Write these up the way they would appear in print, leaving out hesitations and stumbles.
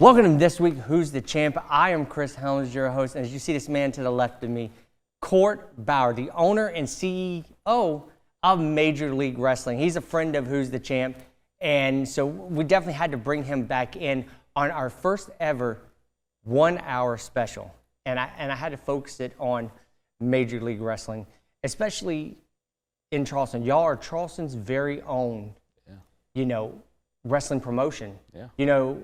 Welcome to this week, Who's the Champ? I am Chris Helms, your host, and as you see this man to the left of me, Court Bauer, the owner and CEO of Major League Wrestling. He's a friend of Who's the Champ, and so we definitely had to bring him back in on our first ever 1 hour special. And I had to focus it on Major League Wrestling, especially in Charleston. Y'all are Charleston's very own, wrestling promotion. Yeah.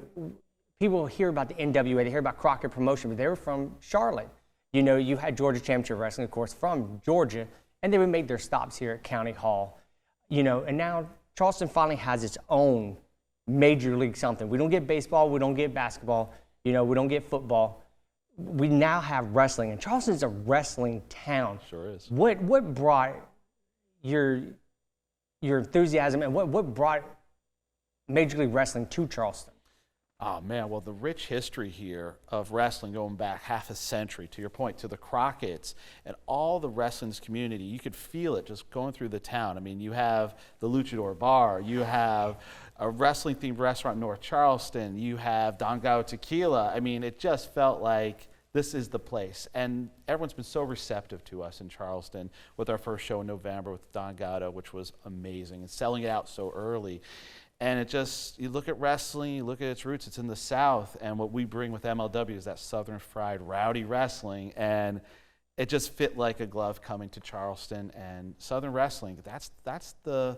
People hear about the NWA, they hear about Crockett Promotion, but they were from Charlotte. You had Georgia Championship Wrestling, of course, from Georgia, and they would make their stops here at County Hall. And now Charleston finally has its own Major League something. We don't get baseball, we don't get basketball, we don't get football. We now have wrestling, and Charleston's a wrestling town. Sure is. What brought your enthusiasm, and what brought Major League Wrestling to Charleston? Oh, man, well, the rich history here of wrestling going back half a century, to your point, to the Crockett's and all the wrestling's community, you could feel it just going through the town. I mean, you have the Luchador Bar, you have a wrestling-themed restaurant in North Charleston, you have Don Gato Tequila. I mean, it just felt like this is the place. And everyone's been so receptive to us in Charleston with our first show in November with Don Gato, which was amazing, and selling it out so early. And it just, you look at wrestling, you look at its roots, it's in the South, and what we bring with MLW is that Southern fried, rowdy wrestling, and it just fit like a glove coming to Charleston. And Southern wrestling, that's the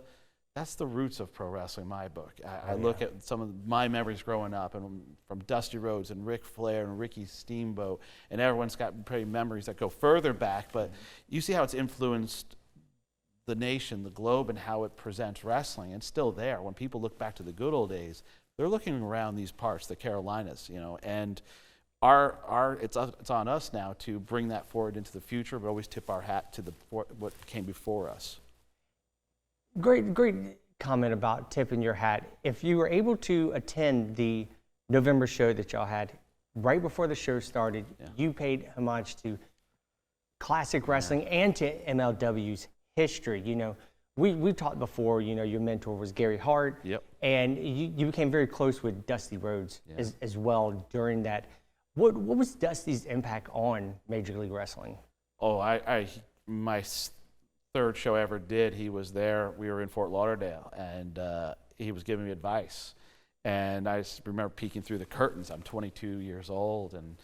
roots of pro wrestling in my book. I look at some of my memories growing up, and from Dusty Rhodes and Ric Flair and Ricky Steamboat, and everyone's got pretty memories that go further back, but you see how it's influenced the nation, the globe, and how it presents wrestling. It's still there. When people look back to the good old days, they're looking around these parts, the Carolinas, and it's on us now to bring that forward into the future, but always tip our hat to what came before us. Great comment about tipping your hat. If you were able to attend the November show that y'all had right before the show started, you paid homage to classic wrestling and to MLW's history. We've talked before, your mentor was Gary Hart. Yep. And you became very close with Dusty Rhodes as well during that. What was Dusty's impact on Major League Wrestling? Oh, my third show I ever did, he was there. We were in Fort Lauderdale, and he was giving me advice. And I just remember peeking through the curtains. I'm 22 years old, and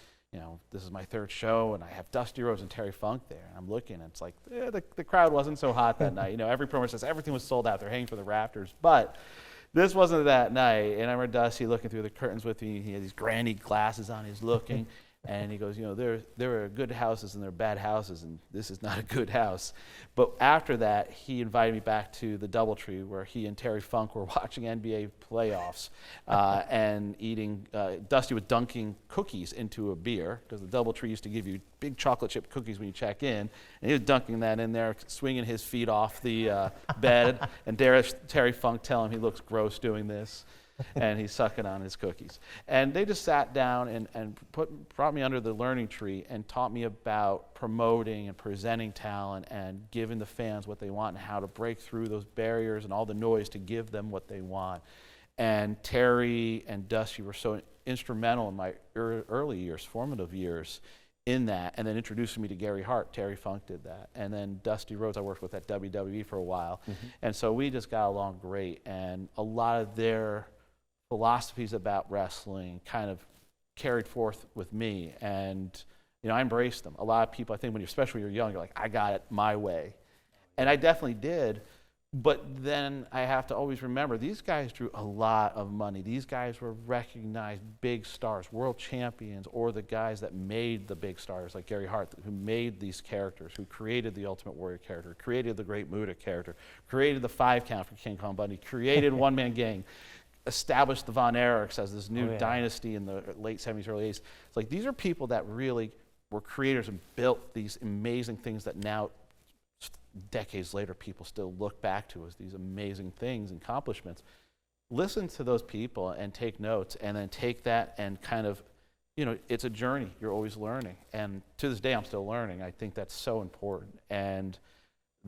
this is my third show, and I have Dusty Rhodes and Terry Funk there. And I'm looking, and it's like, the crowd wasn't so hot that night. Every promoter says everything was sold out. They're hanging for the rafters. But this wasn't that night. And I remember Dusty looking through the curtains with me. He had these granny glasses on. He's looking, and he goes, there are good houses and there are bad houses, and this is not a good house. But after that, he invited me back to the DoubleTree, where he and Terry Funk were watching NBA playoffs and eating. Dusty was dunking cookies into a beer, because the DoubleTree used to give you big chocolate chip cookies when you check in, and he was dunking that in there, swinging his feet off the bed, and Terry Funk telling him he looks gross doing this. And he's sucking on his cookies. And they just sat down and brought me under the learning tree and taught me about promoting and presenting talent and giving the fans what they want and how to break through those barriers and all the noise to give them what they want. And Terry and Dusty were so instrumental in my early years, formative years, in that, and then introducing me to Gary Hart. Terry Funk did that. And then Dusty Rhodes I worked with at WWE for a while. Mm-hmm. And so we just got along great. And a lot of their philosophies about wrestling kind of carried forth with me, and I embraced them. A lot of people, I think, especially when you're young, you're like, I got it my way, and I definitely did. But then I have to always remember, these guys drew a lot of money. These guys were recognized big stars, world champions, or the guys that made the big stars, like Gary Hart, who made these characters, who created the Ultimate Warrior character, created the Great Muta character, created the 5 count for King Kong Bundy, created One Man Gang, established the Von Erichs as this new dynasty in the late 70s, early 80s. It's like, these are people that really were creators and built these amazing things that now, decades later, people still look back to as these amazing things and accomplishments. Listen to those people and take notes, and then take that and kind of, it's a journey. You're always learning. And to this day, I'm still learning. I think that's so important. And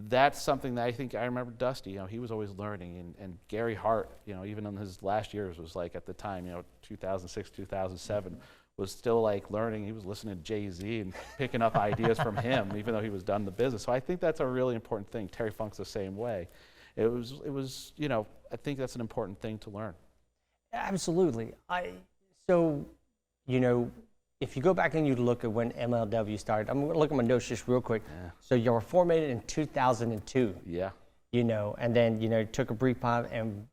that's something that I remember Dusty, he was always learning, and Gary Hart, even in his last years was like at the time, 2006, 2007, was still like learning. He was listening to Jay-Z and picking up ideas from him, even though he was done in the business. So I think that's a really important thing. Terry Funk's the same way. It was, I think that's an important thing to learn. Absolutely. If you go back and you look at when MLW started, I'm going to look at my notes just real quick. Yeah. So you were formed in 2002. Yeah. And then, took a brief time and,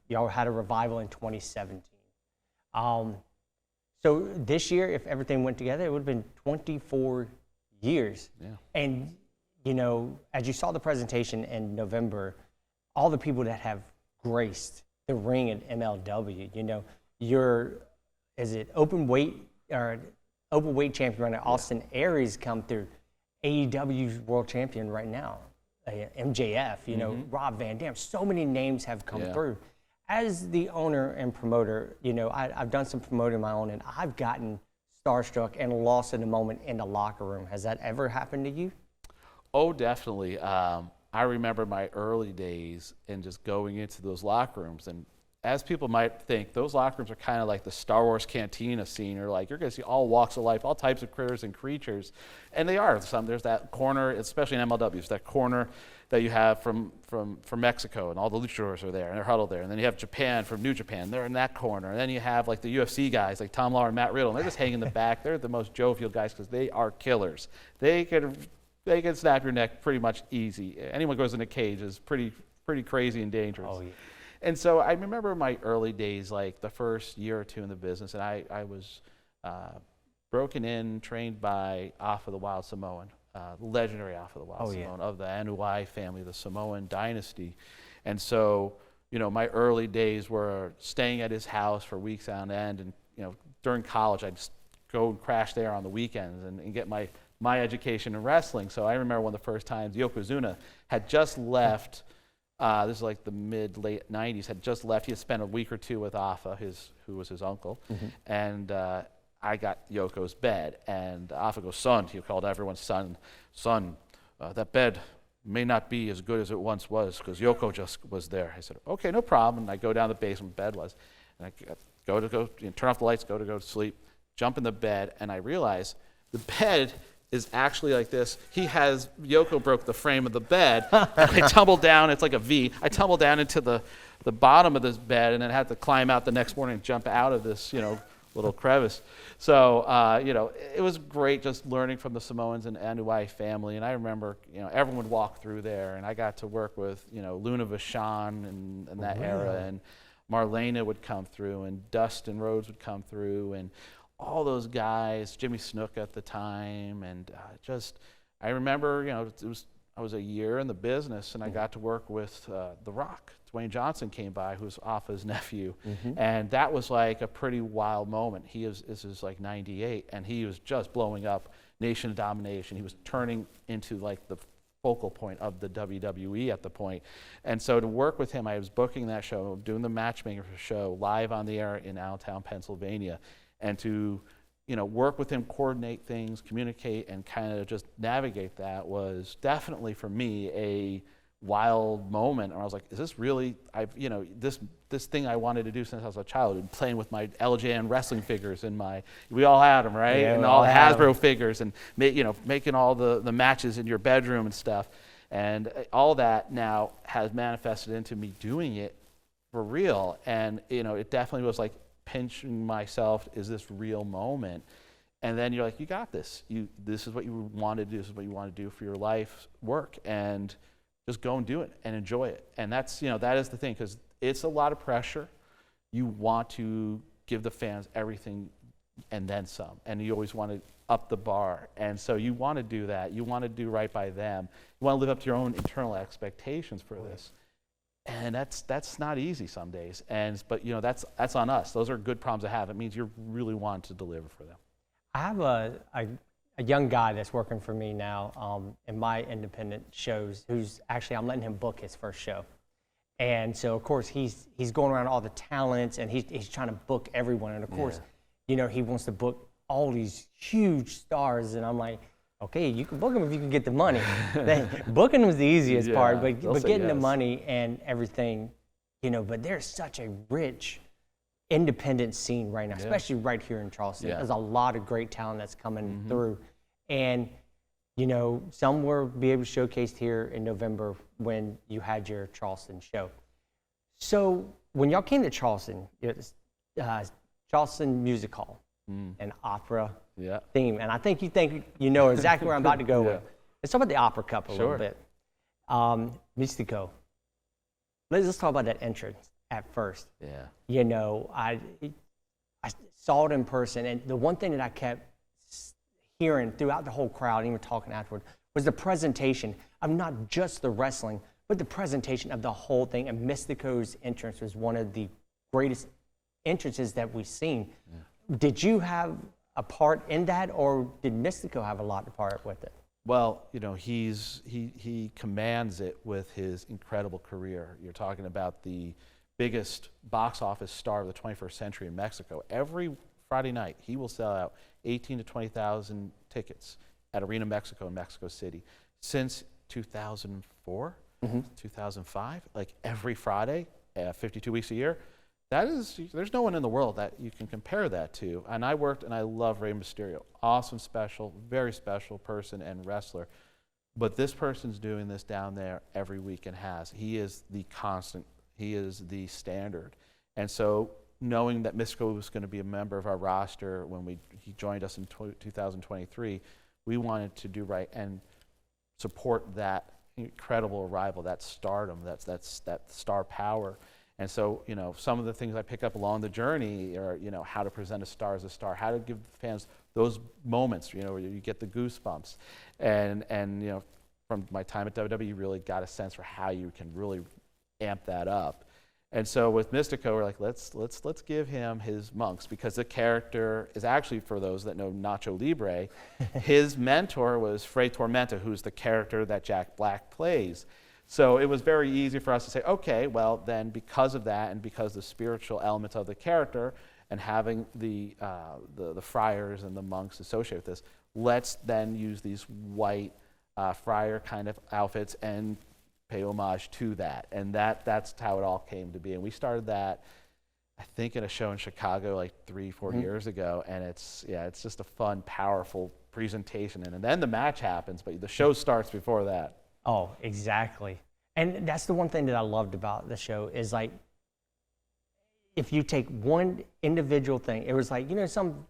y'all had a revival in 2017. So this year, if everything went together, it would have been 24 years. Yeah. And, as you saw the presentation in November, all the people that have graced the ring at MLW, is it open weight champion right now? Austin Aries come through, AEW's world champion right now, MJF, Rob Van Dam. So many names have come through. As the owner and promoter, I've done some promoting my own, and I've gotten starstruck and lost in a moment in the locker room. Has that ever happened to you? Oh, definitely. I remember my early days and just going into those locker rooms, and as people might think, those locker rooms are kind of like the Star Wars cantina scene, or like you're going to see all walks of life, all types of critters and creatures, and they are. There's that corner, especially in MLW, it's that corner that you have from Mexico, and all the luchadors are there, and they're huddled there. And then you have Japan from New Japan, they're in that corner. And then you have like the UFC guys, like Tom Lawler and Matt Riddle, and they're just hanging in the back. They're the most jovial guys because they are killers. They can snap your neck pretty much easy. Anyone who goes in a cage is pretty crazy and dangerous. Oh, yeah. And so I remember my early days, like the first year or two in the business, and I was broken in, trained by Alpha the Wild Samoan, the legendary Alpha the Wild Samoan of the Anuai family, the Samoan dynasty. And so, my early days were staying at his house for weeks on end, and during college I'd just go and crash there on the weekends and get my education in wrestling. So I remember one of the first times Yokozuna had just left. This is like the late 90s, had just left. He had spent a week or two with Alpha, who was his uncle. Mm-hmm. And I got Yoko's bed. And Alpha goes, son, he called everyone son, that bed may not be as good as it once was because Yoko just was there. I said, okay, no problem. And I go down the basement, bed was. And I go turn off the lights, go to sleep, jump in the bed, and I realize the bed is actually like this. Yoko broke the frame of the bed. I tumbled down, it's like a V. I tumbled down into the bottom of this bed and then had to climb out the next morning and jump out of this, little crevice. So, it was great just learning from the Samoans and Anuai family. And I remember, everyone would walk through there, and I got to work with, Luna Vachon and that era, and Marlena would come through, and Dustin Rhodes would come through, and all those guys, Jimmy Snook at the time, and I remember, I was a year in the business, and I got to work with The Rock. Dwayne Johnson came by, who's Alpha's nephew, and that was like a pretty wild moment. This is like 98, and he was just blowing up Nation of Domination. He was turning into like the focal point of the WWE at the point. And so to work with him, I was booking that show, doing the matchmaker show live on the air in Allentown, Pennsylvania. And to, work with him, coordinate things, communicate, and kind of just navigate that was definitely for me a wild moment. And I was like, is this really, this thing I wanted to do since I was a child, playing with my LJN wrestling figures and we all had them, right? Yeah, and all the Hasbro figures, and making all the matches in your bedroom and stuff. And all that now has manifested into me doing it for real. And, it definitely was like, pinching myself, is this real moment? And then you're like, you got this. This is what you want to do. This is what you want to do for your life work, and just go and do it and enjoy it. And that's, that is the thing, because it's a lot of pressure. You want to give the fans everything and then some, and you always want to up the bar. And so you want to do that. You want to do right by them. You want to live up to your own internal expectations for this. And that's not easy some days, but that's on us. Those are good problems to have. It means you really want to deliver for them. I have a young guy that's working for me now in my independent shows. Who's actually, I'm letting him book his first show, and so of course he's going around all the talents, and he's trying to book everyone. And of course, he wants to book all these huge stars, and I'm like, Okay, you can book them if you can get the money. Booking them was the easiest part, but say getting the yes. money and everything, but there's such a rich independent scene right now, especially right here in Charleston. Yeah. There's a lot of great talent that's coming through. And, some will be able to showcase here in November when you had your Charleston show. So when y'all came to Charleston, Charleston Music Hall, an opera theme. And I think you know exactly where I'm about to go with. Let's talk about the Opera Cup a little bit. Mystico. Let's talk about that entrance at first. Yeah. I saw it in person, and the one thing that I kept hearing throughout the whole crowd, even talking afterward, was the presentation of not just the wrestling, but the presentation of the whole thing. And Mystico's entrance was one of the greatest entrances that we've seen. Yeah. Did you have a part in that, or did Mystico have a lot to part with it? Well, he commands it with his incredible career. You're talking about the biggest box office star of the 21st century in Mexico. Every Friday night, he will sell out 18 to 20,000 tickets at Arena Mexico in Mexico City. Since 2004, 2005, like every Friday, 52 weeks a year, there's no one in the world that you can compare that to. And I love Rey Mysterio. Awesome, very special person and wrestler. But this person's doing this down there every week and has. He is the constant. He is the standard. And so knowing that Mystico was going to be a member of our roster when he joined us in 2023, we wanted to do right and support that incredible arrival, that stardom, that star power. And so, some of the things I pick up along the journey are, how to present a star as a star, how to give fans those moments, where you get the goosebumps. And from my time at WWE, you really got a sense for how you can really amp that up. And so with Mystico, we're like, let's give him his monks, because the character is actually, for those that know Nacho Libre, his mentor was Fray Tormenta, who's the character that Jack Black plays. So it was very easy for us to say, okay, well then, because of that and because the spiritual element of the character and having the friars and the monks associated with this, let's then use these white friar kind of outfits and pay homage to that. And that's how it all came to be. And we started that, I think, in a show in Chicago like 3-4 years ago. And it's just a fun, powerful presentation. And then the match happens, but the show starts before that. Oh, exactly. And that's the one thing that I loved about the show is, like, if you take one individual thing, it was like, some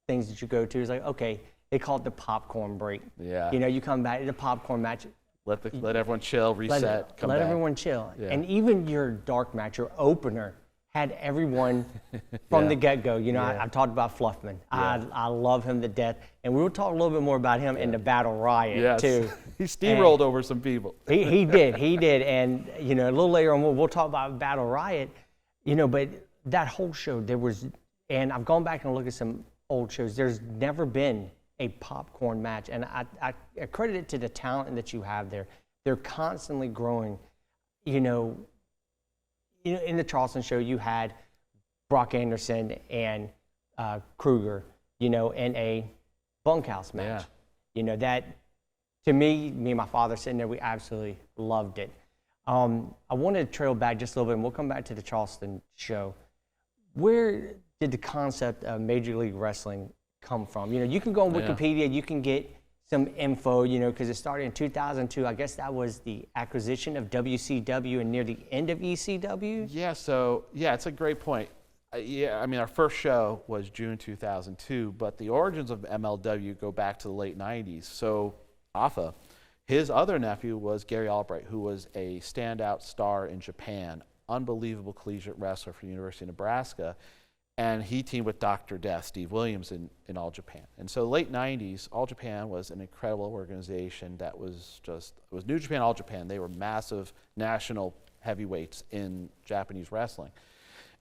things that you go to is like, okay, they call it the popcorn break. Yeah. You come back to the popcorn match. Let everyone chill, reset, come back. Let everyone chill. Yeah. And even your dark match, your opener, had everyone from the get-go. I've talked about Fluffman. Yeah. I love him to death. And we will talk a little bit more about him in the Battle Riot, too. He steamrolled over some people. He did. And, a little later on, we'll talk about Battle Riot. But that whole show, and I've gone back and looked at some old shows, there's never been a popcorn match. And I credit it to the talent that you have there. They're constantly growing. In the Charleston show, you had Brock Anderson and Kruger, in a bunkhouse match. Yeah. That, to me and my father sitting there, we absolutely loved it. I want to trail back just a little bit, and we'll come back to the Charleston show. Where did the concept of Major League Wrestling come from? You can go on Wikipedia, you can get some info, because it started in 2002. I guess that was the acquisition of WCW and near the end of ECW? Yeah, it's a great point. Our first show was June 2002, but the origins of MLW go back to the late 90s. So Alpha, his other nephew was Gary Albright, who was a standout star in Japan, unbelievable collegiate wrestler for the University of Nebraska. And he teamed with Dr. Death, Steve Williams, in All Japan. And so late 90s, All Japan was an incredible organization that was New Japan, All Japan. They were massive national heavyweights in Japanese wrestling.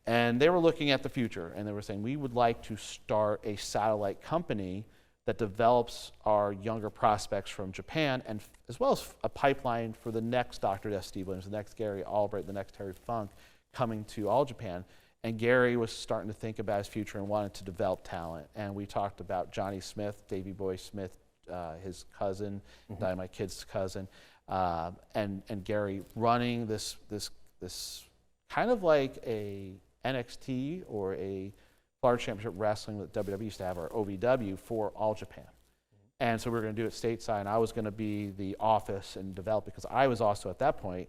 And they were looking at the future, and they were saying, we would like to start a satellite company that develops our younger prospects from Japan, and as well as a pipeline for the next Dr. Death, Steve Williams, the next Gary Albright, the next Terry Funk coming to All Japan. And Gary was starting to think about his future and wanted to develop talent. And we talked about Johnny Smith, Davey Boy Smith, his cousin, my kid's cousin, and Gary running this kind of like a NXT or a Florida Championship Wrestling that WWE used to have, or OVW, for All Japan. And so we were going to do it stateside, and I was going to be the office and develop, because I was also at that point,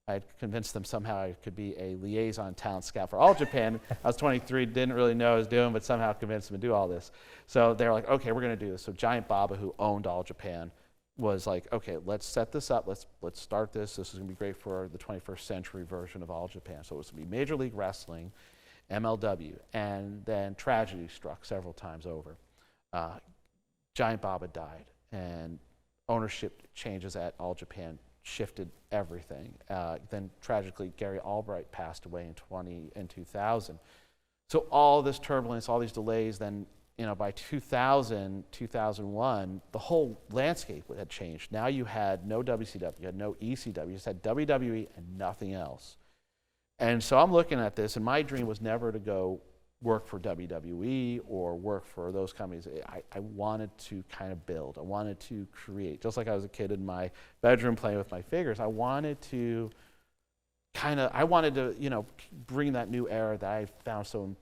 I had convinced them somehow I could be a liaison talent scout for All Japan. I was 23, didn't really know what I was doing, but somehow convinced them to do all this. So they were like, okay, we're going to do this. So Giant Baba, who owned All Japan, was like, okay, let's set this up. Let's start this. This is going to be great for the 21st century version of All Japan. So it was going to be Major League Wrestling, MLW, and then tragedy struck several times over. Giant Baba died, and ownership changes at All Japan shifted everything. Then tragically, Gary Albright passed away in 2000. So all this turbulence, all these delays, then by 2000, 2001, the whole landscape had changed. Now you had no WCW, you had no ECW, you just had WWE and nothing else. And so I'm looking at this, and my dream was never to go work for WWE or work for those companies. I wanted to kind of build. I wanted to create. Just like I was a kid in my bedroom playing with my figures, I wanted to bring that new era that I found so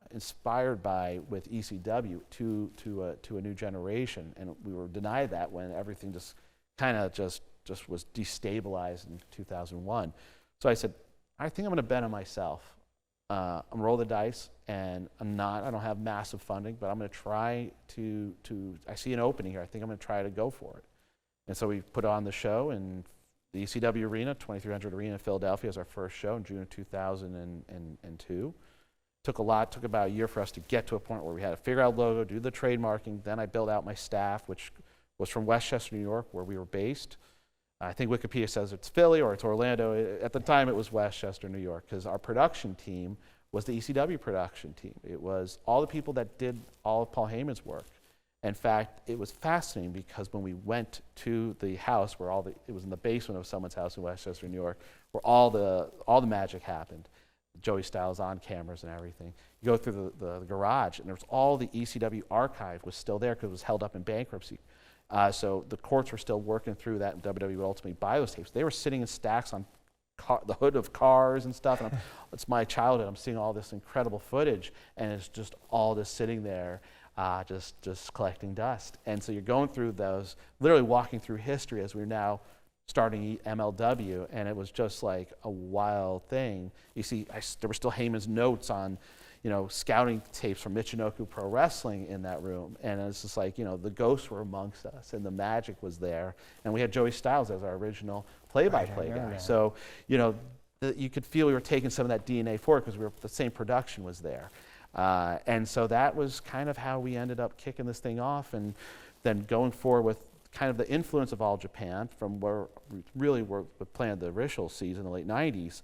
inspired by with ECW to a new generation. And we were denied that when everything just kind of just was destabilized in 2001. So I said, I think I'm going to bet on myself. I'm gonna roll the dice, and I don't have massive funding, but I'm gonna try to I see an opening here. I think I'm gonna try to go for it. And so we put on the show in the ECW Arena, 2300 Arena in Philadelphia, as our first show in June of 2002. Took about a year for us to get to a point where we had to figure out logo, do the trademarking. Then I built out my staff, which was from Westchester, New York, where we were based. I think Wikipedia says it's Philly or it's Orlando. At the time, it was Westchester, New York, because our production team was the ECW production team. It was all the people that did all of Paul Heyman's work. In fact, it was fascinating because when we went to the house where it was in the basement of someone's house in Westchester, New York, where all the magic happened. Joey Styles on cameras and everything. You go through the garage, and there was all the ECW archive was still there because it was held up in bankruptcy. So the courts were still working through that, and WWE would ultimately buy those tapes. They were sitting in stacks on the hood of cars and stuff. And it's my childhood. I'm seeing all this incredible footage, and it's just all just sitting there, just collecting dust. And so you're going through those, literally walking through history as we're now starting MLW, and it was just like a wild thing. You see, there were still Heyman's notes on, scouting tapes from Michinoku Pro Wrestling in that room, and it's just like, the ghosts were amongst us, and the magic was there, and we had Joey Styles as our original play-by-play guy. So, you could feel we were taking some of that DNA forward because the same production was there, and so that was kind of how we ended up kicking this thing off, and then going forward with kind of the influence of All Japan from where we really were playing the original season in the late 90s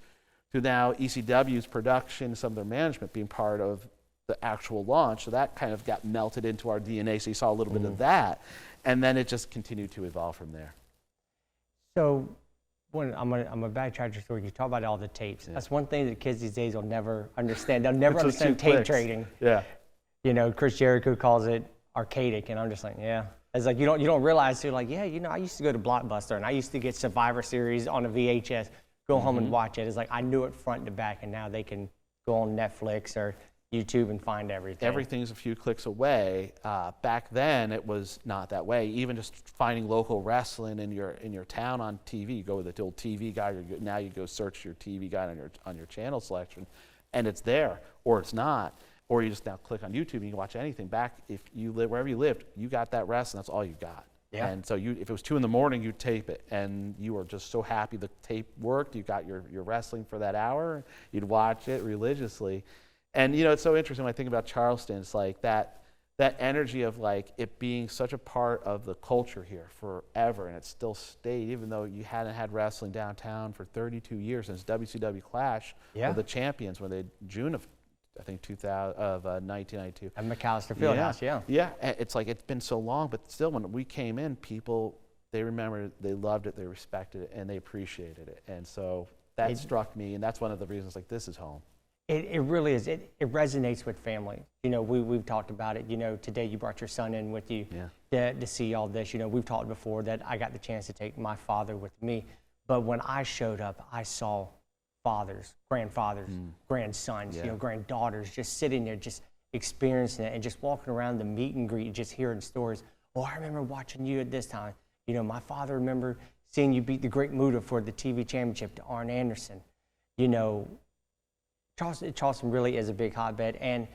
to now ECW's production, some of their management being part of the actual launch. So that kind of got melted into our DNA. So you saw a little bit of that. And then it just continued to evolve from there. So I'm gonna backtrack your story. You talk about all the tapes. Yeah. That's one thing that kids these days will never understand. They'll never understand tape trading. Yeah. Chris Jericho calls it archaic, and I'm just like, yeah. It's like you don't realize, you're like, yeah, I used to go to Blockbuster, and I used to get Survivor Series on a VHS, go home and watch it. It's like I knew it front to back, and now they can go on Netflix or YouTube and find everything. Everything's a few clicks away. Back then, it was not that way. Even just finding local wrestling in your town on TV, you go with the old TV guide. Now you go search your TV guide on your channel selection, and it's there, or it's not. Or you just now click on YouTube and you can watch anything. Back, if you live wherever you lived, you got that wrestling. That's all you got. Yeah. And so if it was 2 a.m, you'd tape it, and you were just so happy the tape worked. You got your wrestling for that hour. You'd watch it religiously, and it's so interesting when I think about Charleston. It's like that energy of like it being such a part of the culture here forever, and it still stayed, even though you hadn't had wrestling downtown for 32 years since WCW Clash with the champions when June of 1992. At McAllister Fieldhouse, yeah. Yeah, it's like it's been so long, but still when we came in, people, they remembered, they loved it, they respected it, and they appreciated it. And so that struck me, and that's one of the reasons, like, this is home. It really is. It resonates with family. You know, we've talked about it. You know, today you brought your son in with you to see all this. You know, we've talked before that I got the chance to take my father with me. But when I showed up, I saw fathers, grandfathers, grandsons, you know, granddaughters just sitting there, just experiencing it and just walking around the meet and greet, just hearing stories. Oh, I remember watching you at this time. You know, my father remembered seeing you beat the Great Muta for the TV championship to Arn Anderson. You know, Charleston really is a big hotbed, and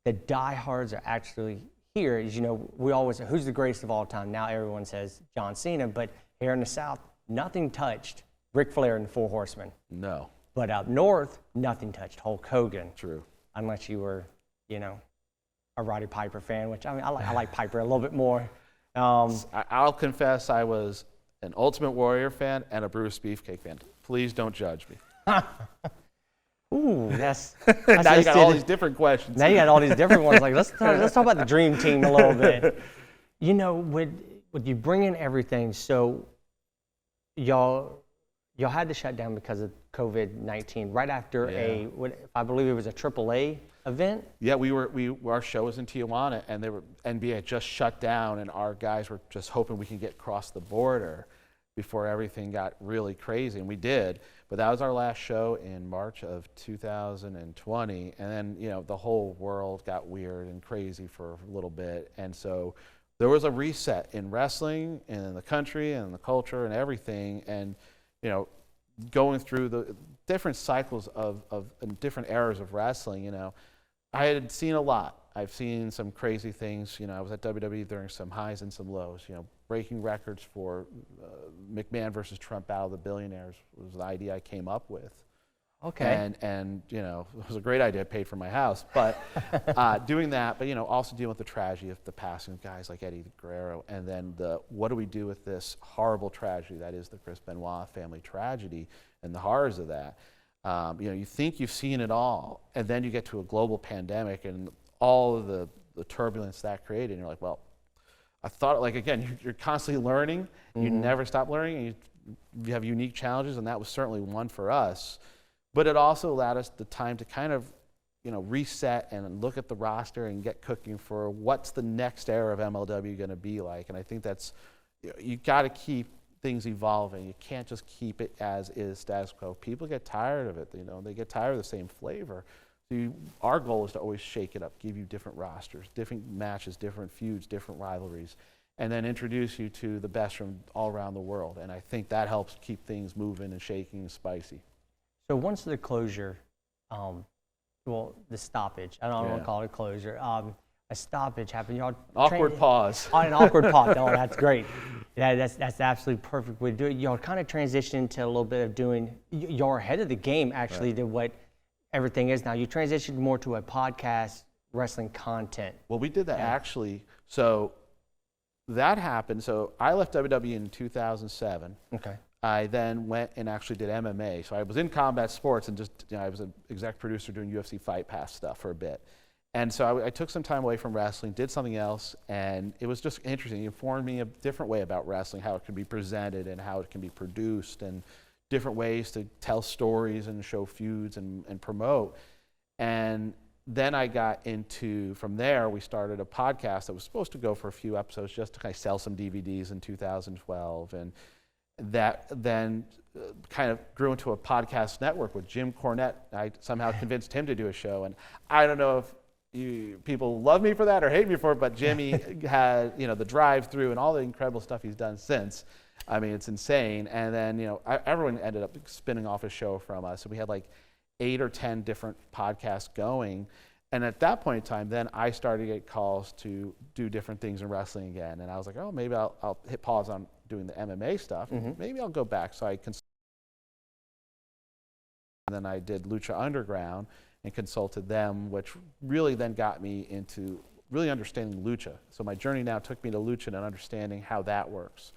the diehards are actually here. As you know, we always say, who's the greatest of all time? Now everyone says John Cena, but here in the South, nothing touched Ric Flair and the Four Horsemen. No. But up north, nothing touched Hulk Hogan. True. Unless you were, you know, a Roddy Piper fan, which I mean, I like Piper a little bit more. I'll confess I was an Ultimate Warrior fan and a Bruce Beefcake fan. Please don't judge me. Ooh, that's now you got all these different questions. Now you got all these different ones. Like let's talk about the dream team a little bit. You know, would you bring in everything? So y'all had to shut down because of COVID-19 right after I believe it was a AAA event. Yeah, our show was in Tijuana, and NBA had just shut down, and our guys were just hoping we could get across the border before everything got really crazy, and we did. But that was our last show in March of 2020, and then, you know, the whole world got weird and crazy for a little bit, and so there was a reset in wrestling and in the country and the culture and everything, and, you know, going through the different cycles of different eras of wrestling, you know, I had seen a lot. I've seen some crazy things. You know, I was at WWE during some highs and some lows. You know, breaking records for McMahon versus Trump Battle of the Billionaires was the idea I came up with. Okay. And you know, it was a great idea. I paid for my house, but doing that, but you know, also dealing with the tragedy of the passing of guys like Eddie Guerrero, and then what do we do with this horrible tragedy that is the Chris Benoit family tragedy and the horrors of that. You know, you think you've seen it all, and then you get to a global pandemic and all of the turbulence that created, and you're like, well, I thought, like, again, you're constantly learning, you never stop learning, and you have unique challenges, and that was certainly one for us. But it also allowed us the time to kind of, you know, reset and look at the roster and get cooking for what's the next era of MLW going to be like. And I think that's, you got to keep things evolving. You can't just keep it as is, status quo. People get tired of it. You know, they get tired of the same flavor. So our goal is to always shake it up, give you different rosters, different matches, different feuds, different rivalries, and then introduce you to the best from all around the world. And I think that helps keep things moving and shaking and spicy. So once the closure, well, the stoppage, I don't want to call it a closure, a stoppage happened. Y'all awkward pause. An awkward pause. Oh, that's great. Yeah, that's absolutely perfect way to do it. Y'all kind of transitioned into a little bit of doing, you're ahead of the game actually to what everything is now. You transitioned more to a podcast, wrestling content. Well, we did that actually. So that happened. So I left WWE in 2007. Okay. I then went and actually did MMA. So I was in combat sports and just, you know, I was an exec producer doing UFC Fight Pass stuff for a bit. And so I took some time away from wrestling, did something else, and it was just interesting. It informed me a different way about wrestling, how it can be presented and how it can be produced, and different ways to tell stories and show feuds and promote. And then I got into, from there, we started a podcast that was supposed to go for a few episodes just to kind of sell some DVDs in 2012. And that then kind of grew into a podcast network with Jim Cornette. I somehow convinced him to do a show. And I don't know if people love me for that or hate me for it, but Jimmy had, you know, the drive-through and all the incredible stuff he's done since. I mean, it's insane. And then, you know, everyone ended up spinning off a show from us. So we had like 8 or 10 different podcasts going. And at that point in time, then I started to get calls to do different things in wrestling again. And I was like, oh, maybe I'll hit pause on doing the MMA stuff. Maybe I'll go back. So and then I did Lucha Underground and consulted them, which really then got me into really understanding Lucha. So my journey now took me to Lucha and understanding how that works.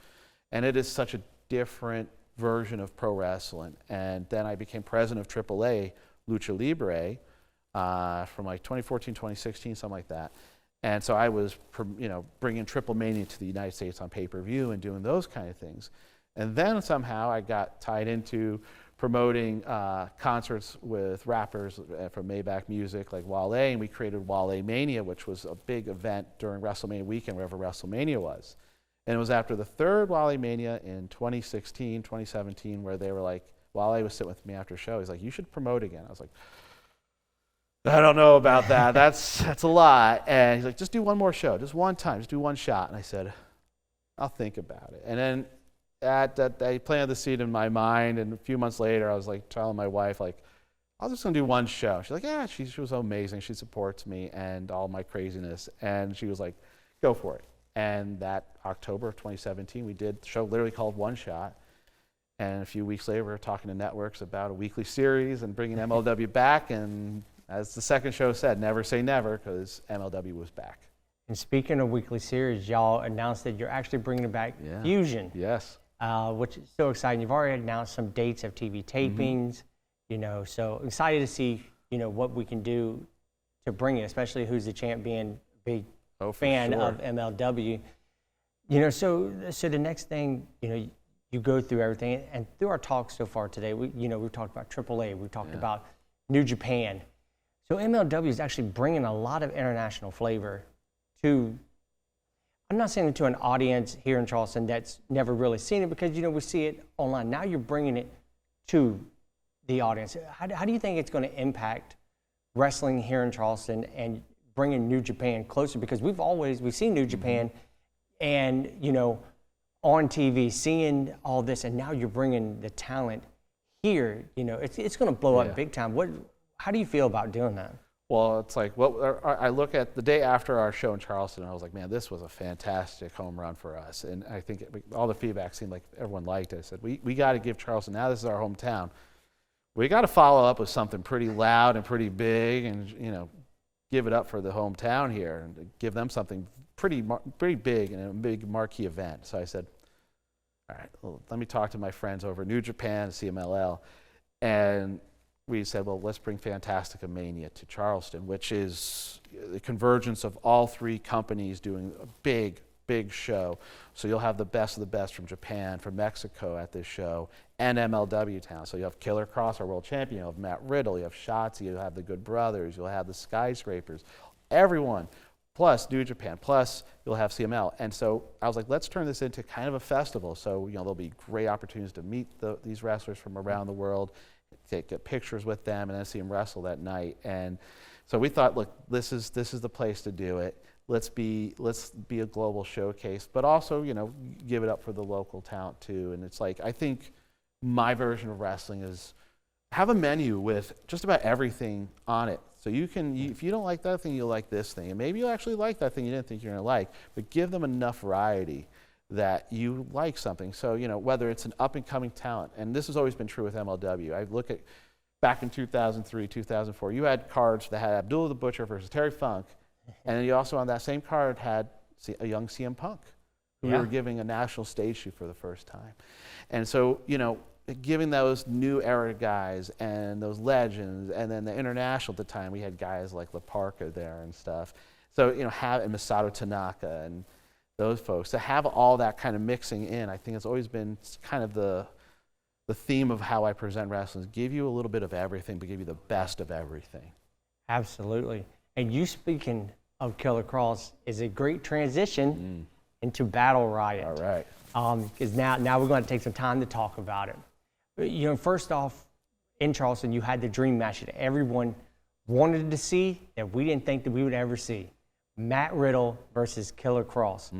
And it is such a different version of pro wrestling. And then I became president of AAA Lucha Libre from like 2014, 2016, something like that. And so I was, you know, bringing Triple Mania to the United States on pay-per-view and doing those kind of things. And then somehow I got tied into promoting concerts with rappers from Maybach Music like Wale, and we created Wale Mania, which was a big event during WrestleMania weekend, wherever WrestleMania was. And it was after the third Wale Mania in 2016, 2017, where they were like, Wale was sitting with me after a show. He's like, you should promote again. I was like, I don't know about that. That's a lot. And he's like, just do one more show, just one time, just do one shot. And I said, I'll think about it. And then I planted the seed in my mind, and a few months later, I was like telling my wife, like, I was just gonna do one show. She's like, yeah, she was amazing. She supports me and all my craziness. And she was like, go for it. And that October of 2017, we did the show literally called One Shot. And a few weeks later, we were talking to networks about a weekly series and bringing MLW back. And as the second show said, never say never, because MLW was back. And speaking of weekly series, y'all announced that you're actually bringing back Fusion. Yes. Which is so exciting. You've already announced some dates of TV tapings, you know, so excited to see, you know, what we can do to bring it, especially Who's the Champ being a big fan of MLW. You know, so the next thing, you know, you go through everything, and through our talks so far today, we've talked about AAA, we've talked about New Japan. So MLW is actually bringing a lot of international flavor to, I'm not saying to an audience here in Charleston that's never really seen it, because, you know, we see it online. Now you're bringing it to the audience. How do you think it's going to impact wrestling here in Charleston and bringing New Japan closer? Because we've seen New Japan and, you know, on TV, seeing all this, and now you're bringing the talent here. You know, it's going to blow up big time. How do you feel about doing that? Well, it's like, I look at the day after our show in Charleston, and I was like, man, this was a fantastic home run for us. And I think all the feedback seemed like everyone liked it. I said, we got to give Charleston, now this is our hometown, we got to follow up with something pretty loud and pretty big, and, you know, give it up for the hometown here and give them something pretty big and a big marquee event. So I said, all right, well, let me talk to my friends over New Japan, CMLL, and we said, well, let's bring Fantastica Mania to Charleston, which is the convergence of all three companies doing a big show. So you'll have the best of the best from Japan, from Mexico at this show, and MLW town. So you have Killer Kross, our world champion, you'll have Matt Riddle, you have Shotzi, you'll have the Good Brothers, you'll have the Skyscrapers, everyone, plus New Japan, plus you'll have CML. And so I was like, let's turn this into kind of a festival. So, you know, there'll be great opportunities to meet these wrestlers from around the world, get pictures with them, and then see them wrestle that night. And so we thought, look, this is the place to do it. Let's be a global showcase, but also, you know, give it up for the local talent too. And it's like, I think my version of wrestling is have a menu with just about everything on it. So you can, if you don't like that thing, you'll like this thing, and maybe you'll actually like that thing you didn't think you're gonna like. But give them enough variety that you like something. So, you know, whether it's an up-and-coming talent, and this has always been true with MLW. I look at back in 2003, 2004, you had cards that had Abdullah the Butcher versus Terry Funk, and then you also on that same card had a young CM Punk, who we were giving a national stage shoot for the first time. And so, you know, giving those new era guys and those legends, and then the international at the time, we had guys like La Parka there and stuff. So, you know, and Masato Tanaka and those folks, to have all that kind of mixing in, I think it's always been kind of the theme of how I present wrestling, is give you a little bit of everything, but give you the best of everything. Absolutely. And you speaking of Killer Kross is a great transition into Battle Riot. All right. Because now we're going to take some time to talk about it. You know, first off, in Charleston, you had the dream match that everyone wanted to see that we didn't think that we would ever see. Matt Riddle versus Killer Kross.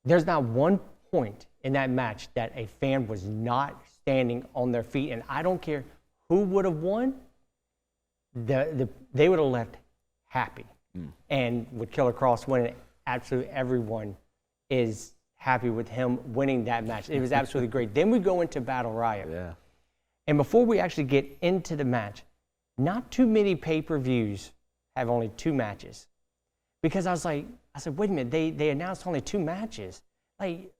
There's not one point in that match that a fan was not standing on their feet, and I don't care who would have won, they would have left happy. And with Killer Kross winning, absolutely everyone is happy with him winning that match. It was absolutely great. Then we go into Battle Riot. Yeah. And before we actually get into the match, not too many pay-per-views have only 2 matches. Because I said, wait a minute, they announced only 2 matches. Like,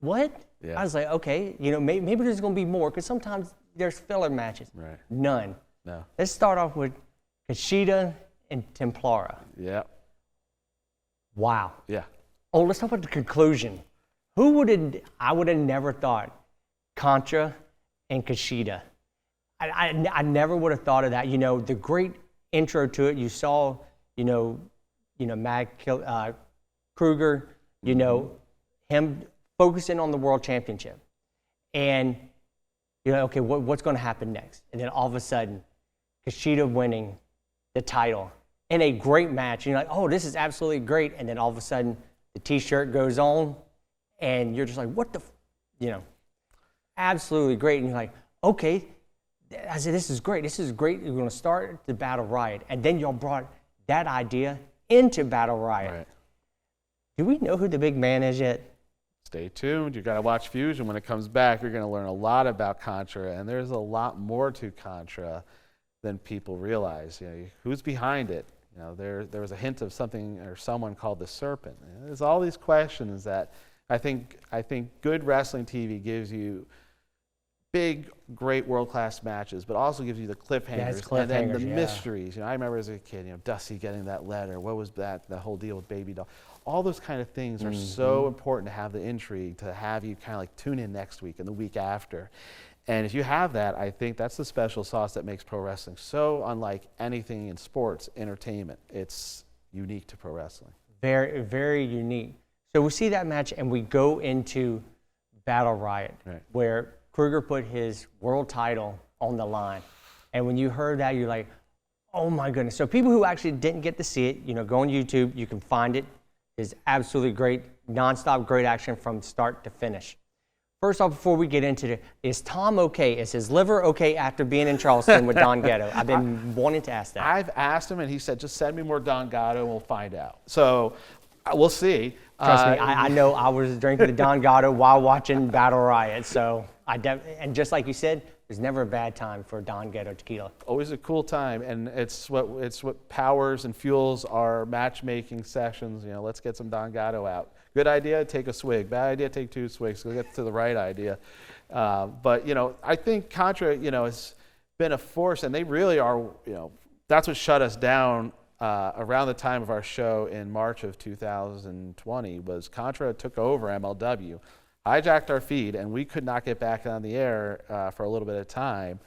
what? Yeah. I was like, okay, you know, maybe there's going to be more, because sometimes there's filler matches. Right. None. No. Let's start off with Kushida and Templara. Yeah. Wow. Yeah. Oh, let's talk about the conclusion. I would have never thought Contra and Kushida. I never would have thought of that. You know, the great intro to it, you saw, Matt Kruger, him focusing on the world championship. And you're like, okay, what's going to happen next? And then all of a sudden, Kushida winning the title in a great match. And you're like, oh, this is absolutely great. And then all of a sudden, the T-shirt goes on, and you're just like, what the, absolutely great. And you're like, okay, I said, this is great. This is great. We're going to start the Battle Riot. And then y'all brought that idea into Battle Riot. Right. Do we know who the big man is yet? Stay tuned. You got to watch Fusion. When it comes back, you're going to learn a lot about Contra, and there's a lot more to Contra than people realize. Who's behind it? There was a hint of something or someone called the Serpent. There's all these questions that I think good wrestling TV gives you big, great world-class matches, but also gives you the cliffhangers, and then the mysteries. I remember as a kid, Dusty getting that letter. What was that? The whole deal with Baby Doll. All those kind of things are so important to have the intrigue, to have you kind of like tune in next week and the week after. And if you have that, I think that's the special sauce that makes pro wrestling so unlike anything in sports, entertainment. It's unique to pro wrestling. Very, very unique. So we see that match and we go into Battle Riot, where Kruger put his world title on the line. And when you heard that, you're like, oh my goodness. So people who actually didn't get to see it, go on YouTube, you can find it. It's absolutely great, nonstop great action from start to finish. First off, before we get into it, is Tom okay? Is his liver okay after being in Charleston with Don Gatto? I've been wanting to ask that. I've asked him, and he said, just send me more Don Gatto, and we'll find out. So we'll see. Trust me, I know I was drinking the Don Gatto while watching Battle Riot. So and just like you said, there's never a bad time for Don Gatto tequila. Always a cool time, and it's what powers and fuels our matchmaking sessions. Let's get some Don Gatto out. Good idea, take a swig. Bad idea, take 2 swigs. We'll get to the right idea. But I think Contra, has been a force, and they really are. That's what shut us down around the time of our show in March of 2020. Was Contra took over MLW. Hijacked our feed, and we could not get back on the air for a little bit of time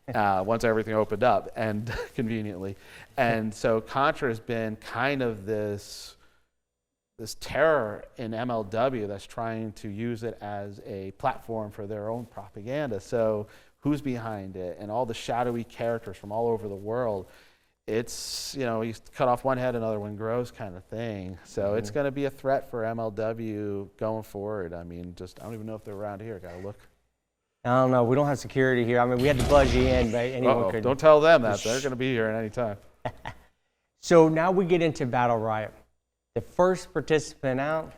once everything opened up, and conveniently. And so Contra has been kind of this terror in MLW that's trying to use it as a platform for their own propaganda. So who's behind it, and all the shadowy characters from all over the world. It's, you cut off one head, another one grows kind of thing. So it's going to be a threat for MLW going forward. I mean, I don't even know if they're around here. Got to look. I don't know. We don't have security here. I mean, we had to buzz you in, but anyone could. Don't tell them that. They're going to be here at any time. So now we get into Battle Riot. The first participant out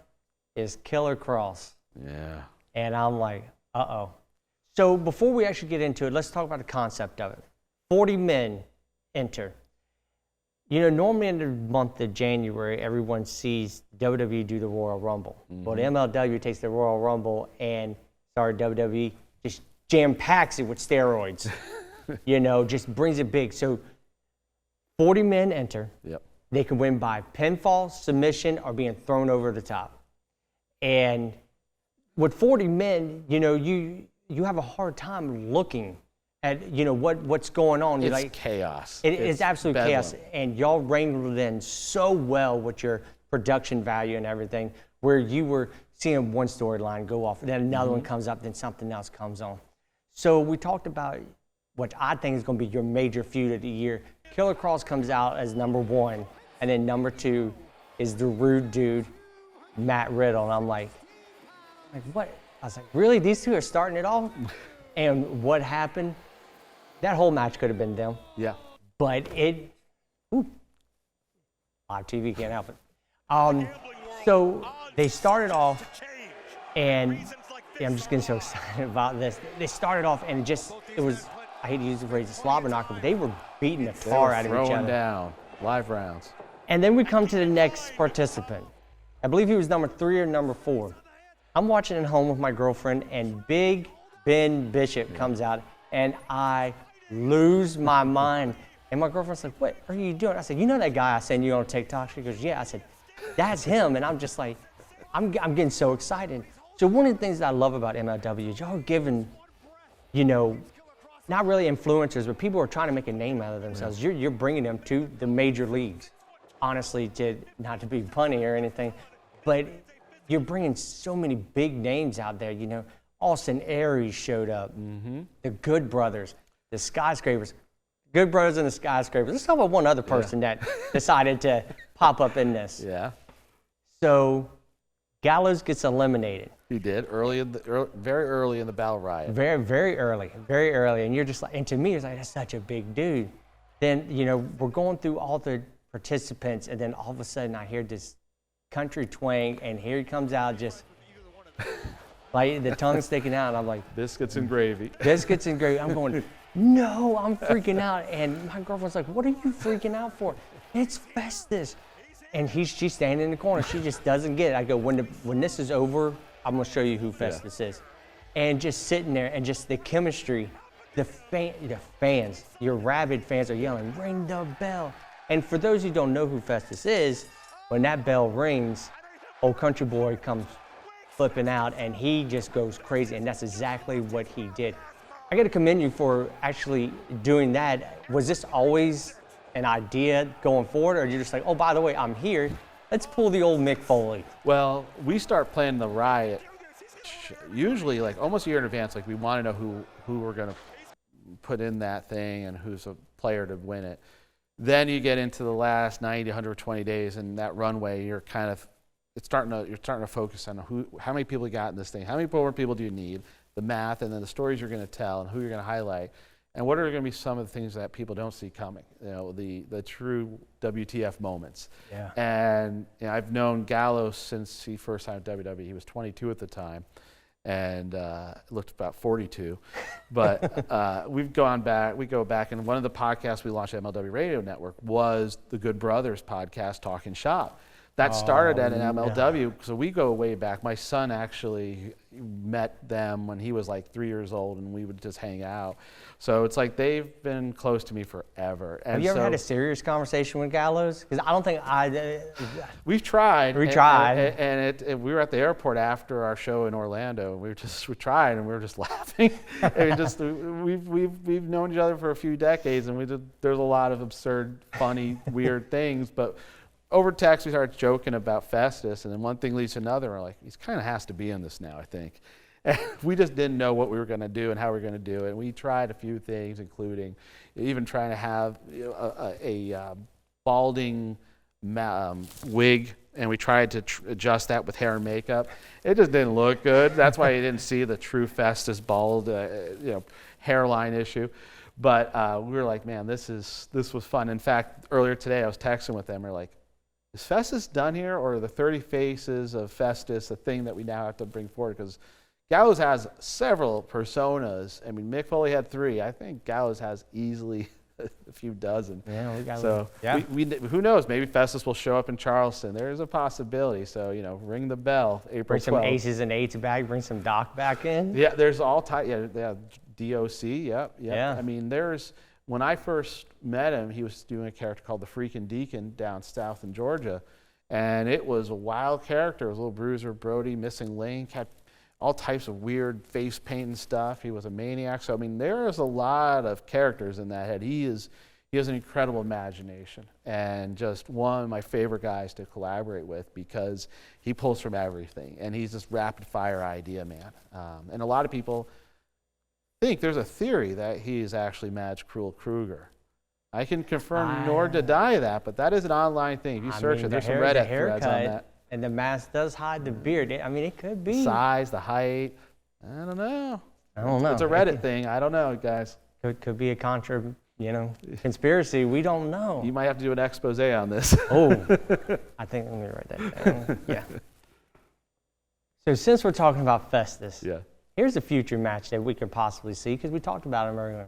is Killer Kross. Yeah. And I'm like, uh-oh. So before we actually get into it, let's talk about the concept of it. 40 men enter. Normally in the month of January, everyone sees WWE do the Royal Rumble. But MLW takes the Royal Rumble and WWE just jam-packs it with steroids. Just brings it big. So 40 men enter. Yep. They can win by pinfall, submission, or being thrown over the top. And with 40 men, you have a hard time looking at what's going on. It's like chaos. It's absolute chaos, and y'all wrangled in so well with your production value and everything, where you were seeing one storyline go off, then another one comes up, then something else comes on. So we talked about what I think is going to be your major feud of the year. Killer Kross comes out as number 1, and then number 2 is the rude dude, Matt Riddle, and I'm like what? I was like, really? These two are starting it off? And what happened? That whole match could have been them. Yeah. But live TV can't help it. So they started off, and I'm just getting so excited about this. They started off, and it was, I hate to use the phrase, a slobber knocker, but they were beating the tar out of each other. Throwing down, live rounds. And then we come to the next participant. I believe he was number 3 or number 4. I'm watching at home with my girlfriend, and Big Ben Bishop comes out, and I lose my mind. And my girlfriend's like, what are you doing? I said, that guy I sent you on TikTok? She goes, yeah. I said, that's him. And I'm just like, I'm getting so excited. So one of the things that I love about MLW is y'all giving you know, not really influencers, but people who are trying to make a name out of themselves. You're bringing them to the major leagues. Honestly, not to be funny or anything, but you're bringing so many big names out there. You know, Austin Aries showed up, the Good Brothers, the Skyscrapers. Good Brothers and the Skyscrapers. Let's talk about one other person that decided to pop up in this. Yeah. So Gallows gets eliminated. He did very early in the Battle Riot. Very, very early. And you're just like, and to me, it's like, that's such a big dude. Then, you know, we're going through all the participants, and then all of a sudden I hear this country twang, and here he comes out just like the tongue sticking out. And I'm like, biscuits and gravy. Biscuits and gravy. I'm going, no, I'm freaking out. And my girlfriend's like, what are you freaking out for? It's Festus. And she's standing in the corner. She just doesn't get it. I go, when this is over, I'm going to show you who Festus is. And just sitting there and just the chemistry, the fans, your rabid fans are yelling, ring the bell. And for those who don't know who Festus is, when that bell rings, old country boy comes flipping out and he just goes crazy. And that's exactly what he did. I got to commend you for actually doing that. Was this always an idea going forward, or you're just like, oh, by the way, I'm here, let's pull the old Mick Foley? Well, we start planning the Riot usually like almost a year in advance. Like we want to know who we're going to put in that thing and who's a player to win it. Then you get into the last 90 to 120 days, and that runway, you're starting to focus on how many people you got in this thing, how many more people do you need, the math, and then the stories you're going to tell and who you're going to highlight. And what are going to be some of the things that people don't see coming? You know, the true WTF moments. Yeah. And you know, I've known Gallows since he first signed WWE. He was 22 at the time, and looked about 42. But we go back, and one of the podcasts we launched at MLW Radio Network was the Good Brothers podcast, Talking Shop. That started at an MLW, so we go way back. My son actually met them when he was like 3 years old, and we would just hang out. So it's like they've been close to me forever. And have you ever had a serious conversation with Gallows? Because I don't think We've tried. We tried. And we were at the airport after our show in Orlando. We tried, and we were just laughing. We've known each other for a few decades, and there's a lot of absurd, funny, weird things, but over text, we started joking about Festus, and then one thing leads to another. We're like, he kind of has to be in this now, I think. And we just didn't know what we were going to do and how we were going to do it. And we tried a few things, including even trying to have a balding wig, and we tried to adjust that with hair and makeup. It just didn't look good. That's why you didn't see the true Festus bald hairline issue. But we were like, man, this was fun. In fact, earlier today, I was texting with them. We're like, is Festus done here, or are the 30 faces of Festus a thing that we now have to bring forward? Because Gallows has several personas. I mean, Mick Foley had 3. I think Gallows has easily a few dozen. Yeah, we got so who knows? Maybe Festus will show up in Charleston. There's a possibility. So, you know, ring the bell, April 12th. Bring some aces and eights back. Bring some Doc back in. Yeah, there's all types. Yeah, DOC, yep. Yeah. I mean, when I first met him, he was doing a character called the Freakin' Deacon down south in Georgia, and it was a wild character. It was a little Bruiser Brody, missing link, had all types of weird face paint and stuff. He was a maniac. So, I mean, there is a lot of characters in that head. He has an incredible imagination, and just one of my favorite guys to collaborate with, because he pulls from everything, and he's this rapid fire idea man. And a lot of people think there's a theory that he is actually Madge Cruel Kruger. I can confirm nor deny that, but that is an online thing. If you search it, there's some Reddit threads on that. And the mask does hide the beard. I mean, it could be. Size, the height. I don't know. It's a Reddit thing. I don't know, guys. Could be a conspiracy. We don't know. You might have to do an expose on this. Oh, I think I'm going to write that down. Yeah. So since we're talking about Festus, here's a future match that we could possibly see, because we talked about him earlier.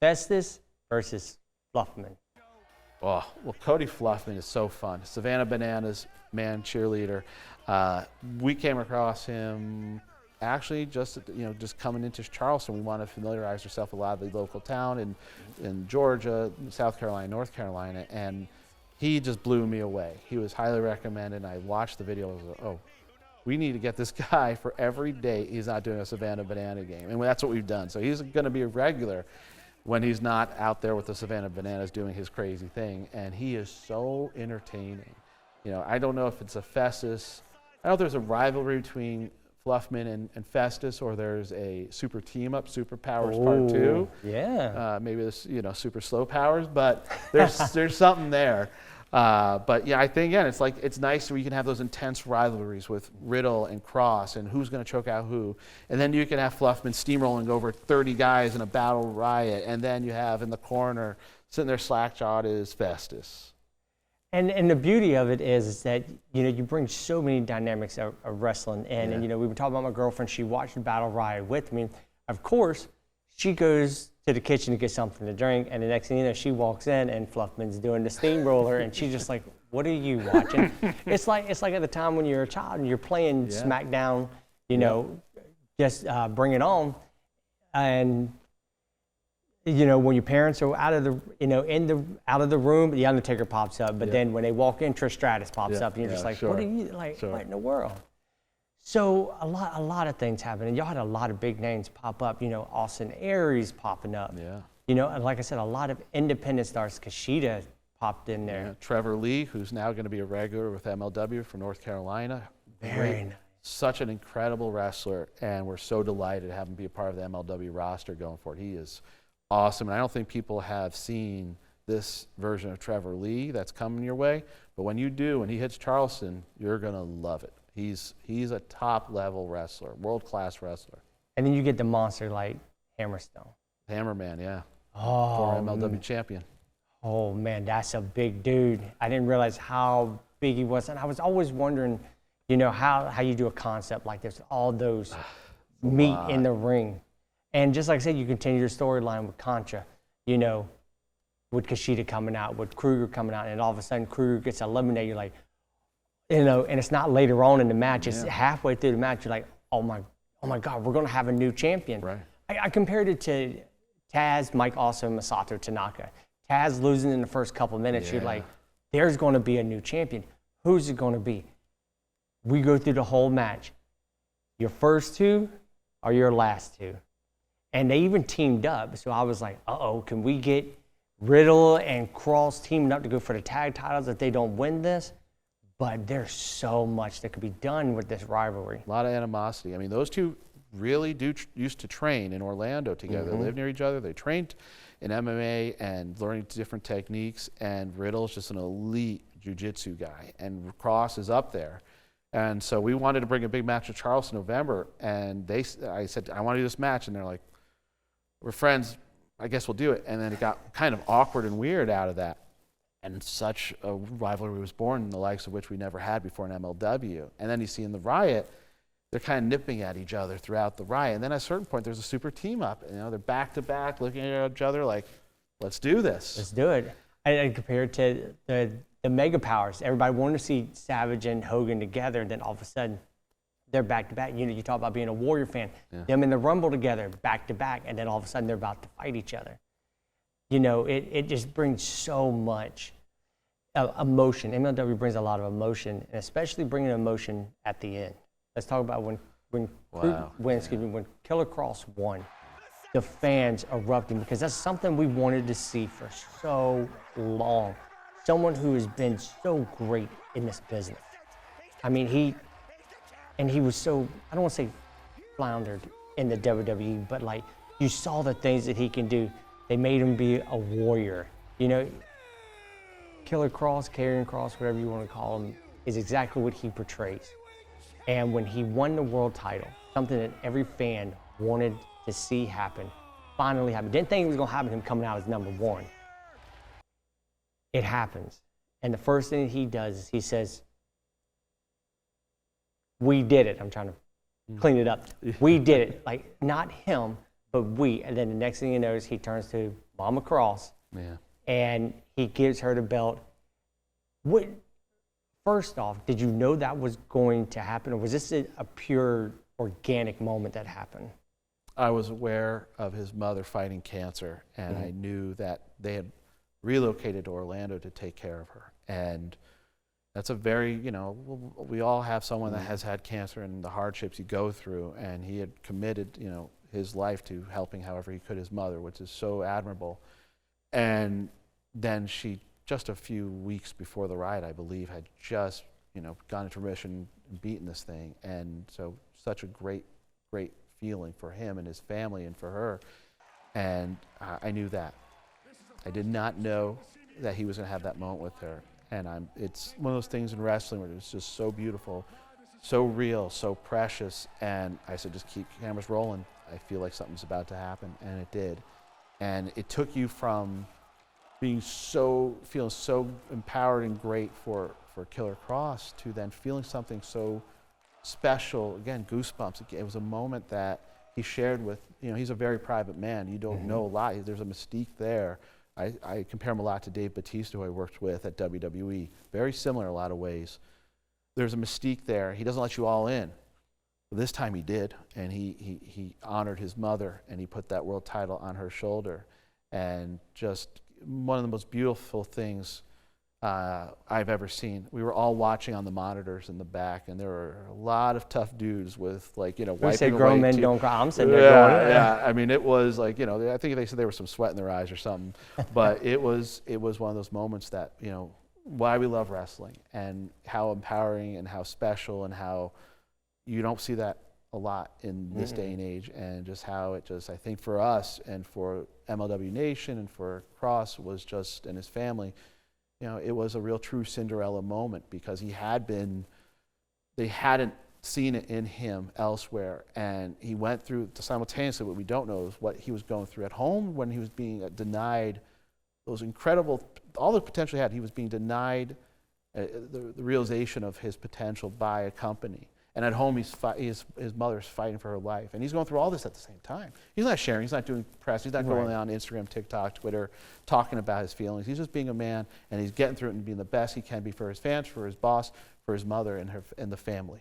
Festus versus Fluffman. Oh, well, Cody Fluffman is so fun. Savannah Bananas man cheerleader. We came across him actually just coming into Charleston. We wanted to familiarize ourselves with a lot of the local town in Georgia, South Carolina, North Carolina, and he just blew me away. He was highly recommended. I watched the video. I was like, oh, we need to get this guy for every day he's not doing a Savannah Banana game. And that's what we've done. So he's going to be a regular when he's not out there with the Savannah Bananas doing his crazy thing. And he is so entertaining. You know, I don't know if it's a Festus. I don't know if there's a rivalry between Fluffman and Festus, or there's a super team up, Super Powers Part 2. Yeah. Maybe this, you know, Super Slow Powers, but there's something there. But yeah, I think again, it's nice where you can have those intense rivalries with Riddle and Cross and who's going to choke out who, and then you can have Fluffman steamrolling over 30 guys in a battle riot, and then you have in the corner sitting there slack-jawed is Festus. And the beauty of it is that, you know, you bring so many dynamics of wrestling in. Yeah. And, you know, we were talking about my girlfriend. She watched the Battle Riot with me. Of course, she goes to the kitchen to get something to drink. And the next thing you know, she walks in and Fluffman's doing the steamroller. And she's just like, what are you watching? It's like at the time when you're a child and you're playing SmackDown, you know, just bring it on. And you know, when your parents are out of the, you know, out of the room, the Undertaker pops up. But then when they walk in, Trish Stratus pops up, and you're just like, what are you, like, what in the world? So a lot of things happen, and y'all had a lot of big names pop up. You know, Austin Aries popping up. Yeah. You know, and like I said, a lot of independent stars. Kushida popped in there. Yeah. Trevor Lee, who's now going to be a regular with MLW from North Carolina. Very nice. Such an incredible wrestler, and we're so delighted to have him be a part of the MLW roster going forward. He is awesome, and I don't think people have seen this version of Trevor Lee that's coming your way, but when you do, when he hits Charleston, you're going to love it. He's a top-level wrestler, world-class wrestler. And then you get the monster like Hammerstone. Hammerman, yeah. Oh, Former MLW champion. Oh, man, that's a big dude. I didn't realize how big he was, and I was always wondering, you know, how you do a concept like this, all those meet in the ring. And just like I said, you continue your storyline with Contra, you know, with Kushida coming out, with Kruger coming out, and all of a sudden Kruger gets eliminated. You're like, you know, and it's not later on in the match. It's halfway through the match. You're like, oh my God, we're going to have a new champion. Right. I compared it to Taz, Mike Awesome, Masato Tanaka. Taz losing in the first couple of minutes. You're like, there's going to be a new champion. Who's it going to be? We go through the whole match. Your first two are your last two. And they even teamed up. So I was like, uh-oh, can we get Riddle and Cross teamed up to go for the tag titles if they don't win this? But there's so much that could be done with this rivalry. A lot of animosity. I mean, those two really used to train in Orlando together. They live near each other. They trained in MMA and learning different techniques. And Riddle's just an elite jiu-jitsu guy. And Cross is up there. And so we wanted to bring a big match to Charleston in November. And I said, I want to do this match. And they're like, we're friends, I guess we'll do it. And then it got kind of awkward and weird out of that. And such a rivalry was born, the likes of which we never had before in MLW. And then you see in the Riot, they're kind of nipping at each other throughout the Riot. And then at a certain point, there's a super team up. You know, they're back to back, looking at each other like, let's do this. Let's do it. And compared to the Mega Powers, everybody wanted to see Savage and Hogan together. And then all of a sudden, they're back to back. You know, you talk about being a Warrior fan. Them in the Rumble together, back to back, and then all of a sudden they're about to fight each other. You know, it just brings so much emotion. MLW brings a lot of emotion, and especially bringing emotion at the end. Let's talk about when Killer Cross won. The fans erupting because that's something we wanted to see for so long. Someone who has been so great in this business. I mean, he was so, I don't want to say floundered in the WWE, but like you saw the things that he can do. They made him be a warrior. You know, Killer Cross, Karrion Cross, whatever you want to call him, is exactly what he portrays. And when he won the world title, something that every fan wanted to see happen, finally happened. Didn't think it was going to happen, him coming out as number one. It happens. And the first thing he does is he says, we did it. I'm trying to clean it up. We did it. Like, not him, but we. And then the next thing you know is he turns to Mama Cross. Yeah. And he gives her the belt. First off, did you know that was going to happen? Or was this a pure organic moment that happened? I was aware of his mother fighting cancer, and I knew that they had relocated to Orlando to take care of her. And that's a very, we all have someone that has had cancer and the hardships you go through, and he had committed, his life to helping however he could his mother, which is so admirable. And then she, just a few weeks before the riot, I believe, had just, gone into remission and beaten this thing. And so such a great, great feeling for him and his family and for her. And I knew that. I did not know that he was going to have that moment with her. And it's one of those things in wrestling where it's just so beautiful, so real, so precious. And I said, just keep cameras rolling. I feel like something's about to happen. And it did. And it took you from feeling so empowered and great for Killer Kross to then feeling something so special. Again, goosebumps. It was a moment that he shared with, he's a very private man. You don't know a lot. There's a mystique there. I compare him a lot to Dave Bautista, who I worked with at WWE. Very similar in a lot of ways. There's a mystique there. He doesn't let you all in. But this time he did, and he honored his mother, and he put that world title on her shoulder. And just one of the most beautiful things I've ever seen. We were all watching on the monitors in the back, and there were a lot of tough dudes with, wiping away. Say grown men don't cry. I'm sitting there going, yeah. I mean, it was like, I think they said there was some sweat in their eyes or something. But it was one of those moments that, why we love wrestling and how empowering and how special and how you don't see that a lot in this day and age, and just how it just, I think for us and for MLW Nation and for Kross was just, and his family, it was a real true Cinderella moment, because they hadn't seen it in him elsewhere. And he went through simultaneously, what we don't know is what he was going through at home when he was being denied those incredible, all the potential he had. He was being denied the realization of his potential by a company. And at home, his mother's fighting for her life. And he's going through all this at the same time. He's not sharing. He's not doing press. He's not going on Instagram, TikTok, Twitter, talking about his feelings. He's just being a man, and he's getting through it and being the best he can be for his fans, for his boss, for his mother, and the family.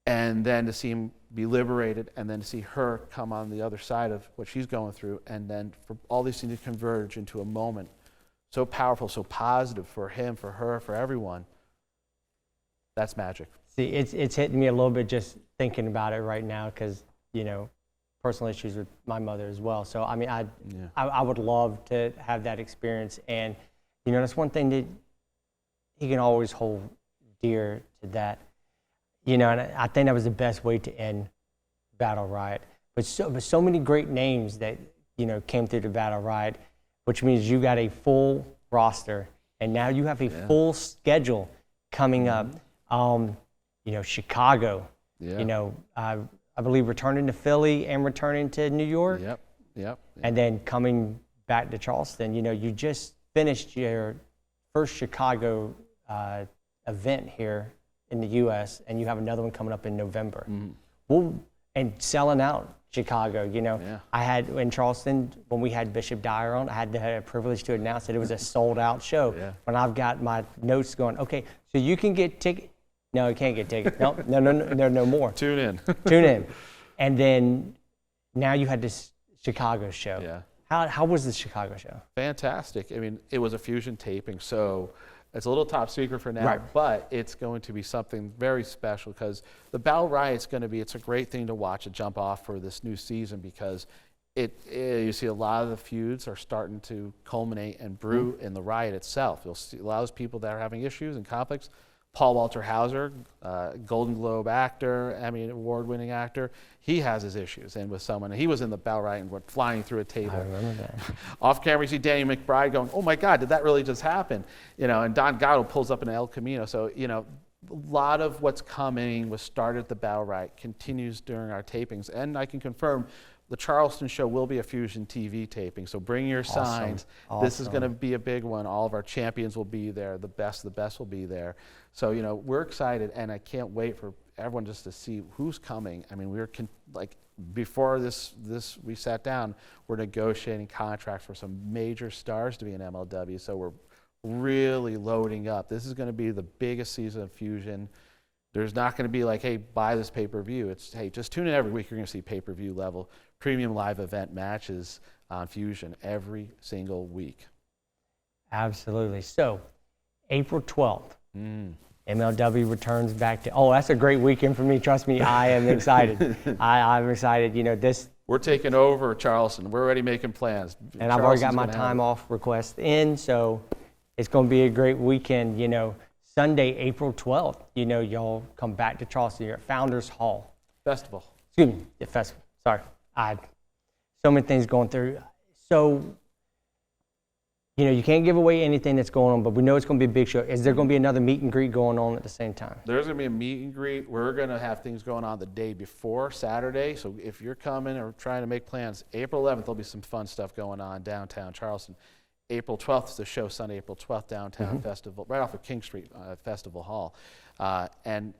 And then to see him be liberated, and then to see her come on the other side of what she's going through, and then for all these things to converge into a moment so powerful, so positive for him, for her, for everyone. That's magic. See, it's hitting me a little bit just thinking about it right now, because, personal issues with my mother as well. So, I mean, I would love to have that experience. And, that's one thing that he can always hold dear to that. And I think that was the best way to end Battle Riot. But so many great names that, came through the Battle Riot, which means you got a full roster. And now you have a full schedule coming up. Chicago, I believe returning to Philly and returning to New York. Yep. And then coming back to Charleston. You just finished your first Chicago event here in the U.S., and you have another one coming up in November. And selling out Chicago, I had in Charleston, when we had Bishop Dyer on, I had the privilege to announce that it was a sold out show. When I've got my notes going, okay, so you can get tickets. No, you can't get tickets. No, no more. Tune in. And then now you had this Chicago show. Yeah. How was the Chicago show? Fantastic. I mean, it was a fusion taping, so it's a little top secret for now, but it's going to be something very special, because the Battle Riot's going to be, it's a great thing to watch and jump off for this new season, because you see a lot of the feuds are starting to culminate and brew in the Riot itself. You'll see a lot of those people that are having issues and conflicts. Paul Walter Hauser, Golden Globe actor, Emmy award-winning actor, he has his issues. And with someone, he was in the Battle Riot and went flying through a table. I remember that. Off camera, you see Danny McBride going, "Oh my God, did that really just happen?" And Don Gatto pulls up in El Camino. So, a lot of what's coming was started at the Battle Riot, continues during our tapings, and I can confirm the Charleston show will be a Fusion TV taping, so bring your signs. Awesome. This is going to be a big one. All of our champions will be there. The best will be there. So, we're excited, and I can't wait for everyone just to see who's coming. I mean, before this we sat down, we're negotiating contracts for some major stars to be in MLW, so we're really loading up. This is going to be the biggest season of Fusion. There's not going to be like, hey, buy this pay-per-view. It's, hey, just tune in every week. You're going to see pay-per-view level premium live event matches on Fusion every single week. Absolutely. So, April 12th, MLW returns back to, oh, that's a great weekend for me. Trust me, I am excited. I'm excited. You know, this. We're taking over Charleston. We're already making plans. And I've already got my time off request in, so it's going to be a great weekend. You know, Sunday, April 12th, you know, y'all come back to Charleston. You're at Founders Hall. Festival. Excuse me, the festival. Sorry. So many things going through. So, you know, you can't give away anything that's going on, but we know it's going to be a big show. Is there going to be another meet and greet going on at the same time? There's going to be a meet and greet. We're going to have things going on the day before Saturday. So if you're coming or trying to make plans, April 11th, there'll be some fun stuff going on downtown Charleston. April 12th is the show, Sunday, April 12th, downtown festival, right off of King Street, Festival Hall. And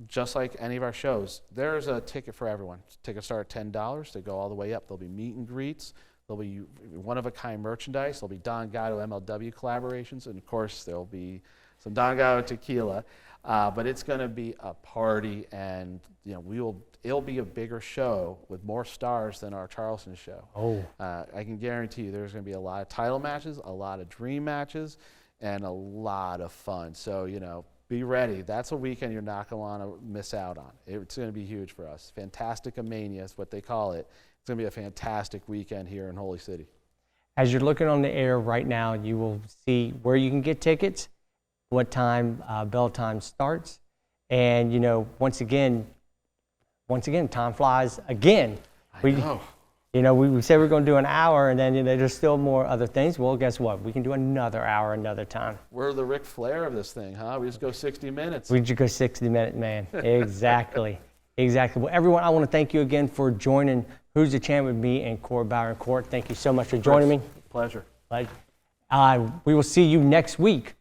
just like any of our shows, there's a ticket for everyone. Tickets start at $10. They go all the way up. There'll be meet and greets. There'll be one-of-a-kind merchandise. There'll be Don Gatto MLW collaborations. And, of course, there'll be some Don Gatto tequila. But it's going to be a party, and you know it'll be a bigger show with more stars than our Charleston show. Oh. I can guarantee you there's going to be a lot of title matches, a lot of dream matches, and a lot of fun. So, you know, be ready. That's a weekend you're not going to want to miss out on. It's going to be huge for us. Fantastica-mania is what they call it. It's going to be a fantastic weekend here in Holy City. As you're looking on the air right now, you will see where you can get tickets, what time bell time starts, and you know, once again, time flies again. I know. You know, we said we're going to do an hour, and then you know, there's still more other things. Well, guess what? We can do another hour another time. We're the Ric Flair of this thing, huh? We just go 60 minutes. We just go 60-minute, man. Exactly. Exactly. Well, everyone, I want to thank you again for joining Who's the Champ with me and Court Bauer and Court. Thank you so much for joining me. Pleasure. We will see you next week